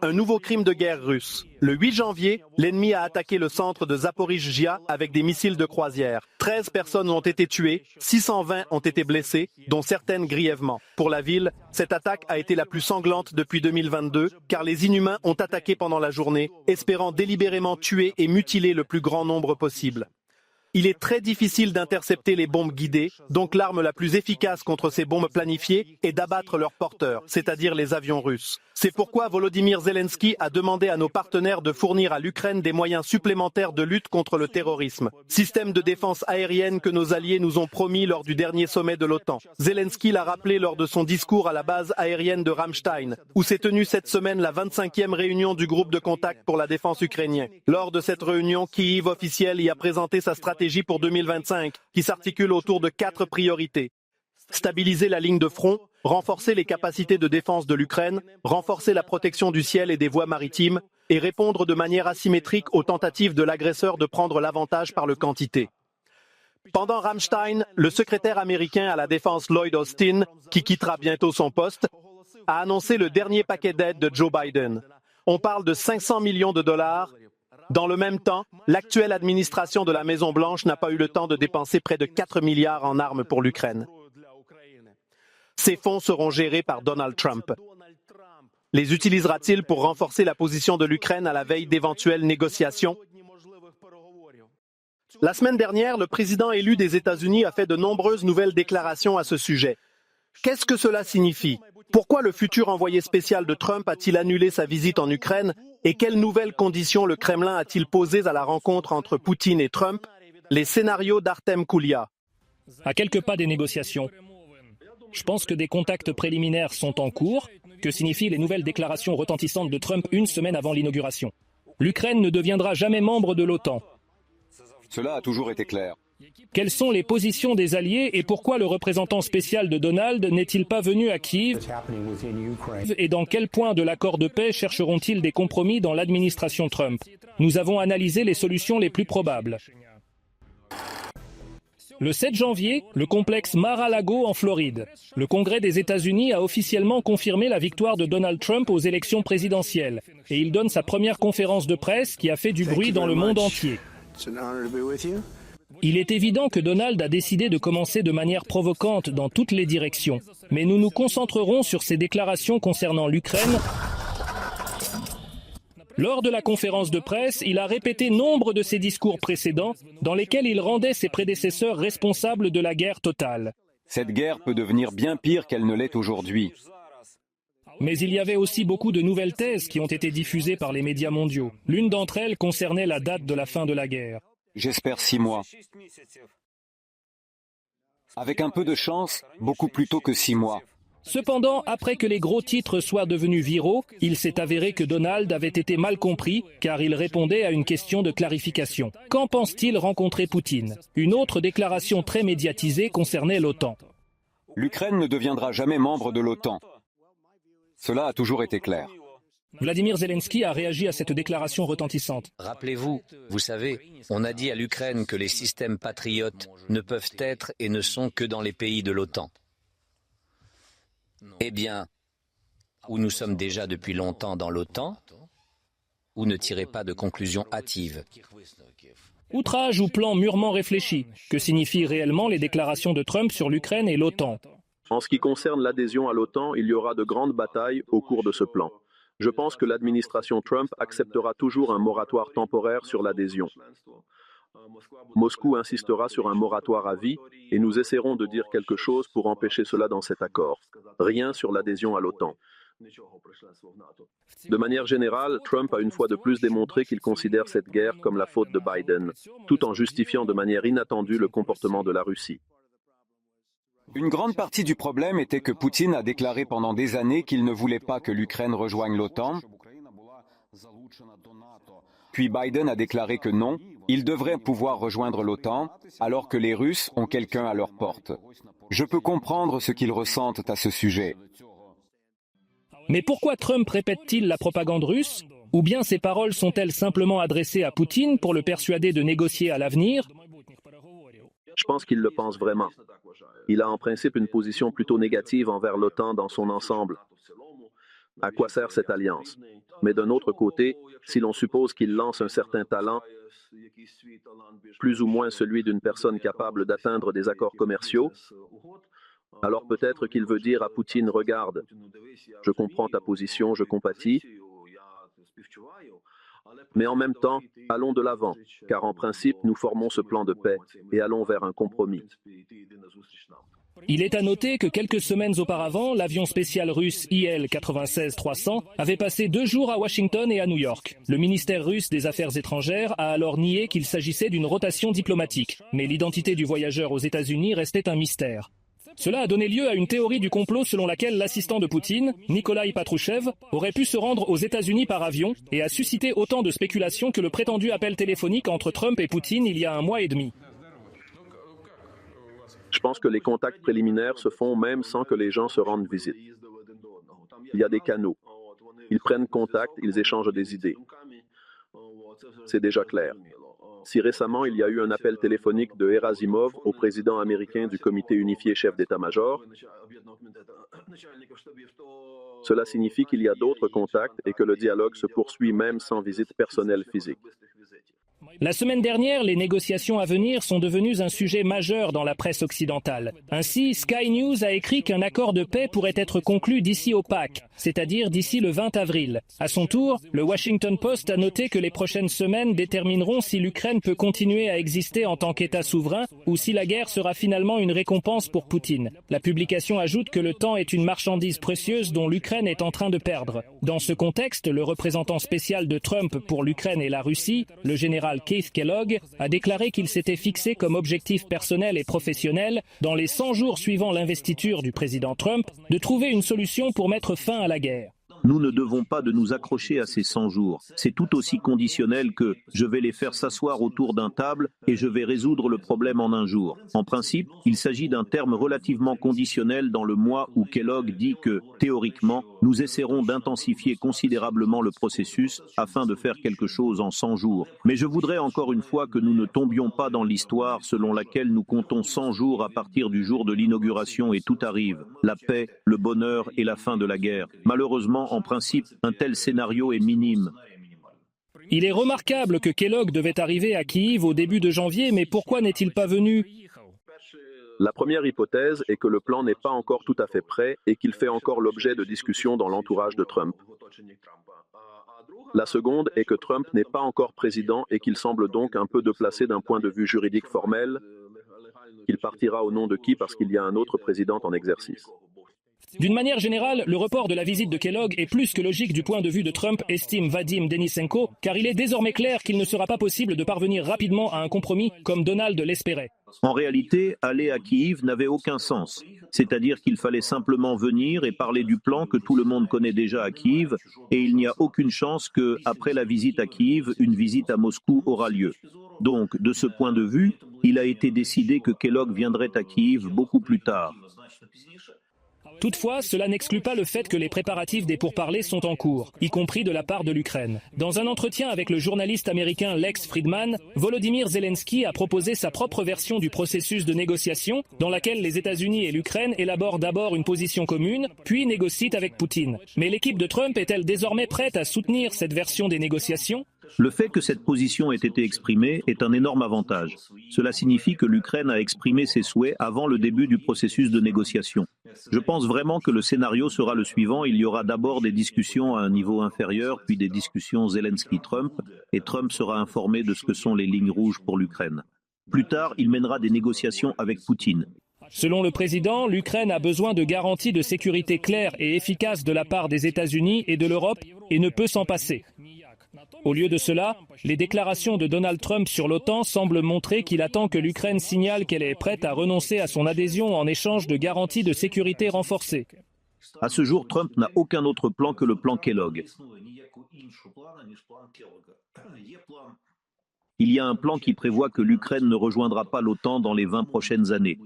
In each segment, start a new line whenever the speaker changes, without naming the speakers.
Un nouveau crime de guerre russe. Le 8 janvier, l'ennemi a attaqué le centre de Zaporijjia avec des missiles de croisière. 13 personnes ont été tuées, 620 ont été blessées, dont certaines grièvement. Pour la ville, cette attaque a été la plus sanglante depuis 2022, car les inhumains ont attaqué pendant la journée, espérant délibérément tuer et mutiler le plus grand nombre possible. Il est très difficile d'intercepter les bombes guidées, donc l'arme la plus efficace contre ces bombes planifiées est d'abattre leurs porteurs, c'est-à-dire les avions russes. C'est pourquoi Volodymyr Zelensky a demandé à nos partenaires de fournir à l'Ukraine des moyens supplémentaires de lutte contre le terrorisme. Système de défense aérienne que nos alliés nous ont promis lors du dernier sommet de l'OTAN. Zelensky l'a rappelé lors de son discours à la base aérienne de Ramstein, où s'est tenue cette semaine la 25e réunion du groupe de contact pour la défense ukrainien. Lors de cette réunion, Kyiv officiel y a présenté sa stratégie pour 2025, qui s'articule autour de 4 priorités. Stabiliser la ligne de front, renforcer les capacités de défense de l'Ukraine, renforcer la protection du ciel et des voies maritimes, et répondre de manière asymétrique aux tentatives de l'agresseur de prendre l'avantage par le quantité. Pendant Ramstein, le secrétaire américain à la défense Lloyd Austin, qui quittera bientôt son poste, a annoncé le dernier paquet d'aide de Joe Biden. On parle de 500 millions de dollars. Dans le même temps, l'actuelle administration de la Maison-Blanche n'a pas eu le temps de dépenser près de 4 milliards en armes pour l'Ukraine. Ces fonds seront gérés par Donald Trump. Les utilisera-t-il pour renforcer la position de l'Ukraine à la veille d'éventuelles négociations? La semaine dernière, le président élu des États-Unis a fait de nombreuses nouvelles déclarations à ce sujet. Qu'est-ce que cela signifie? Pourquoi le futur envoyé spécial de Trump a-t-il annulé sa visite en Ukraine? Et quelles nouvelles conditions le Kremlin a-t-il posées à la rencontre entre Poutine et Trump? Les scénarios d'Artem Koulia.
À quelques pas des négociations. Je pense que des contacts préliminaires sont en cours. Que signifient les nouvelles déclarations retentissantes de Trump une semaine avant l'inauguration? L'Ukraine ne deviendra jamais membre de l'OTAN.
Cela a toujours été clair.
Quelles sont les positions des alliés et pourquoi le représentant spécial de Donald n'est-il pas venu à Kiev? Et dans quel point de l'accord de paix chercheront-ils des compromis dans l'administration Trump? Nous avons analysé les solutions les plus probables. Le 7 janvier, le complexe Mar-a-Lago en Floride. Le Congrès des États-Unis a officiellement confirmé la victoire de Donald Trump aux élections présidentielles. Et il donne sa première conférence de presse qui a fait du bruit dans le monde entier. Il est évident que Donald a décidé de commencer de manière provocante dans toutes les directions. Mais nous nous concentrerons sur ses déclarations concernant l'Ukraine. Lors de la conférence de presse, il a répété nombre de ses discours précédents dans lesquels il rendait ses prédécesseurs responsables de la guerre totale.
Cette guerre peut devenir bien pire qu'elle ne l'est aujourd'hui.
Mais il y avait aussi beaucoup de nouvelles thèses qui ont été diffusées par les médias mondiaux. L'une d'entre elles concernait la date de la fin de la guerre.
J'espère 6 mois. Avec un peu de chance, beaucoup plus tôt que 6 mois.
Cependant, après que les gros titres soient devenus viraux, il s'est avéré que Donald avait été mal compris car il répondait à une question de clarification. Quand pense-t-il rencontrer Poutine? Une autre déclaration très médiatisée concernait l'OTAN.
L'Ukraine ne deviendra jamais membre de l'OTAN. Cela a toujours été clair.
Vladimir Zelensky a réagi à cette déclaration retentissante.
Rappelez-vous, vous savez, on a dit à l'Ukraine que les systèmes patriotes ne peuvent être et ne sont que dans les pays de l'OTAN. Eh bien, ou nous sommes déjà depuis longtemps dans l'OTAN, ou ne tirez pas de conclusions hâtives.
Outrage ou plan mûrement réfléchi? Que signifient réellement les déclarations de Trump sur l'Ukraine et l'OTAN?
En ce qui concerne l'adhésion à l'OTAN, il y aura de grandes batailles au cours de ce plan. Je pense que l'administration Trump acceptera toujours un moratoire temporaire sur l'adhésion. Moscou insistera sur un moratoire à vie et nous essaierons de dire quelque chose pour empêcher cela dans cet accord. Rien sur l'adhésion à l'OTAN. De manière générale, Trump a une fois de plus démontré qu'il considère cette guerre comme la faute de Biden, tout en justifiant de manière inattendue le comportement de la Russie.
Une grande partie du problème était que Poutine a déclaré pendant des années qu'il ne voulait pas que l'Ukraine rejoigne l'OTAN. Puis Biden a déclaré que non, ils devraient pouvoir rejoindre l'OTAN, alors que les Russes ont quelqu'un à leur porte. Je peux comprendre ce qu'ils ressentent à ce sujet.
Mais pourquoi Trump répète-t-il la propagande russe? Ou bien ces paroles sont-elles simplement adressées à Poutine pour le persuader de négocier à l'avenir?
Je pense qu'il le pense vraiment. Il a en principe une position plutôt négative envers l'OTAN dans son ensemble. À quoi sert cette alliance? Mais d'un autre côté, si l'on suppose qu'il lance un certain talent, plus ou moins celui d'une personne capable d'atteindre des accords commerciaux, alors peut-être qu'il veut dire à Poutine, regarde, je comprends ta position, je compatis, mais en même temps, allons de l'avant, car en principe, nous formons ce plan de paix et allons vers un compromis.
Il est à noter que quelques semaines auparavant, l'avion spécial russe IL-96-300 avait passé 2 jours à Washington et à New York. Le ministère russe des Affaires étrangères a alors nié qu'il s'agissait d'une rotation diplomatique, mais l'identité du voyageur aux États-Unis restait un mystère. Cela a donné lieu à une théorie du complot selon laquelle l'assistant de Poutine, Nikolaï Patrouchev, aurait pu se rendre aux États-Unis par avion et a suscité autant de spéculations que le prétendu appel téléphonique entre Trump et Poutine il y a 1 mois et demi.
Je pense que les contacts préliminaires se font même sans que les gens se rendent visite. Il y a des canaux. Ils prennent contact, ils échangent des idées. C'est déjà clair. Si récemment il y a eu un appel téléphonique de Gerasimov au président américain du comité unifié chef d'état-major, cela signifie qu'il y a d'autres contacts et que le dialogue se poursuit même sans visite personnelle physique.
La semaine dernière, les négociations à venir sont devenues un sujet majeur dans la presse occidentale. Ainsi, Sky News a écrit qu'un accord de paix pourrait être conclu d'ici au Pâques, c'est-à-dire d'ici le 20 avril. À son tour, le Washington Post a noté que les prochaines semaines détermineront si l'Ukraine peut continuer à exister en tant qu'État souverain ou si la guerre sera finalement une récompense pour Poutine. La publication ajoute que le temps est une marchandise précieuse dont l'Ukraine est en train de perdre. Dans ce contexte, le représentant spécial de Trump pour l'Ukraine et la Russie, le général Keith Kellogg, a déclaré qu'il s'était fixé comme objectif personnel et professionnel, dans les 100 jours suivant l'investiture du président Trump, de trouver une solution pour mettre fin à la guerre.
Nous ne devons pas de nous accrocher à ces 100 jours. C'est tout aussi conditionnel que je vais les faire s'asseoir autour d'un table et je vais résoudre le problème en un jour. En principe, il s'agit d'un terme relativement conditionnel dans le mois où Kellogg dit que, théoriquement, nous essaierons d'intensifier considérablement le processus afin de faire quelque chose en 100 jours. Mais je voudrais encore une fois que nous ne tombions pas dans l'histoire selon laquelle nous comptons 100 jours à partir du jour de l'inauguration et tout arrive. La paix, le bonheur et la fin de la guerre. Malheureusement, en principe, un tel scénario est minime.
Il est remarquable que Kellogg devait arriver à Kiev au début de janvier, mais pourquoi n'est-il pas venu ?
La première hypothèse est que le plan n'est pas encore tout à fait prêt et qu'il fait encore l'objet de discussions dans l'entourage de Trump. La seconde est que Trump n'est pas encore président et qu'il semble donc un peu déplacé d'un point de vue juridique formel. Il partira au nom de qui parce qu'il y a un autre président en exercice.
D'une manière générale, le report de la visite de Kellogg est plus que logique du point de vue de Trump, estime Vadim Denisenko, car il est désormais clair qu'il ne sera pas possible de parvenir rapidement à un compromis comme Donald l'espérait.
En réalité, aller à Kiev n'avait aucun sens. C'est-à-dire qu'il fallait simplement venir et parler du plan que tout le monde connaît déjà à Kiev, et il n'y a aucune chance que, après la visite à Kiev, une visite à Moscou aura lieu. Donc, de ce point de vue, il a été décidé que Kellogg viendrait à Kiev beaucoup plus tard.
Toutefois, cela n'exclut pas le fait que les préparatifs des pourparlers sont en cours, y compris de la part de l'Ukraine. Dans un entretien avec le journaliste américain Lex Fridman, Volodymyr Zelensky a proposé sa propre version du processus de négociation, dans laquelle les États-Unis et l'Ukraine élaborent d'abord une position commune, puis négocient avec Poutine. Mais l'équipe de Trump est-elle désormais prête à soutenir cette version des négociations ?
Le fait que cette position ait été exprimée est un énorme avantage. Cela signifie que l'Ukraine a exprimé ses souhaits avant le début du processus de négociation. Je pense vraiment que le scénario sera le suivant. Il y aura d'abord des discussions à un niveau inférieur, puis des discussions Zelensky-Trump, et Trump sera informé de ce que sont les lignes rouges pour l'Ukraine. Plus tard, il mènera des négociations avec Poutine.
Selon le président, l'Ukraine a besoin de garanties de sécurité claires et efficaces de la part des États-Unis et de l'Europe et ne peut s'en passer. Au lieu de cela, les déclarations de Donald Trump sur l'OTAN semblent montrer qu'il attend que l'Ukraine signale qu'elle est prête à renoncer à son adhésion en échange de garanties de sécurité renforcées.
À ce jour, Trump n'a aucun autre plan que le plan Kellogg. Il y a un plan qui prévoit que l'Ukraine ne rejoindra pas l'OTAN dans les 20 prochaines années.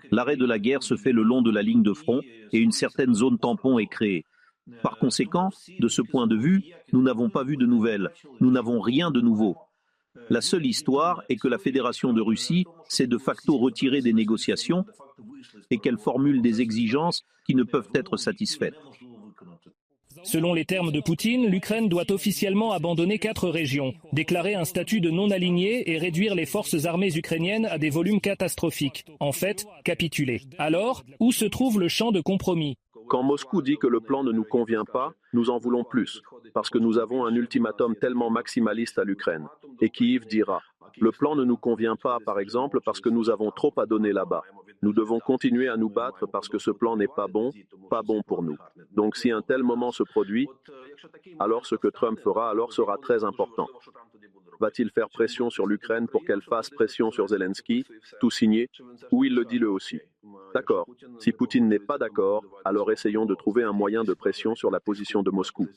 L'arrêt de la guerre se fait le long de la ligne de front et une certaine zone tampon est créée. Par conséquent, de ce point de vue, nous n'avons pas vu de nouvelles. Nous n'avons rien de nouveau. La seule histoire est que la Fédération de Russie s'est de facto retirée des négociations et qu'elle formule des exigences qui ne peuvent être satisfaites.
Selon les termes de Poutine, l'Ukraine doit officiellement abandonner 4 régions, déclarer un statut de non-aligné et réduire les forces armées ukrainiennes à des volumes catastrophiques. En fait, capituler. Alors, où se trouve le champ de compromis ?
Quand Moscou dit que le plan ne nous convient pas, nous en voulons plus, parce que nous avons un ultimatum tellement maximaliste à l'Ukraine. Et Kiev dira, le plan ne nous convient pas, par exemple, parce que nous avons trop à donner là-bas. Nous devons continuer à nous battre parce que ce plan n'est pas bon pour nous. Donc si un tel moment se produit, alors ce que Trump fera alors sera très important. Va-t-il faire pression sur l'Ukraine pour qu'elle fasse pression sur Zelensky, tout signé, ou il le dit lui aussi? D'accord. Si Poutine n'est pas d'accord, alors essayons de trouver un moyen de pression sur la position de Moscou.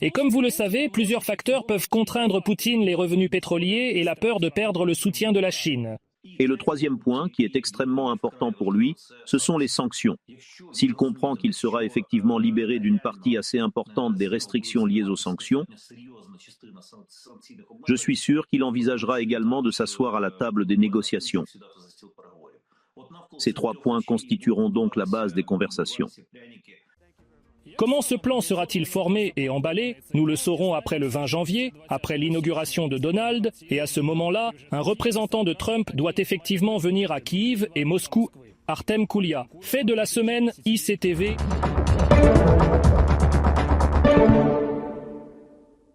Et comme vous le savez, plusieurs facteurs peuvent contraindre Poutine, les revenus pétroliers et la peur de perdre le soutien de la Chine.
Et le troisième point, qui est extrêmement important pour lui, ce sont les sanctions. S'il comprend qu'il sera effectivement libéré d'une partie assez importante des restrictions liées aux sanctions, je suis sûr qu'il envisagera également de s'asseoir à la table des négociations. Ces 3 points constitueront donc la base des conversations.
Comment ce plan sera-t-il formé et emballé? Nous le saurons après le 20 janvier, après l'inauguration de Donald, et à ce moment-là, un représentant de Trump doit effectivement venir à Kiev et Moscou. Artem Koulia, fait de la semaine ICTV.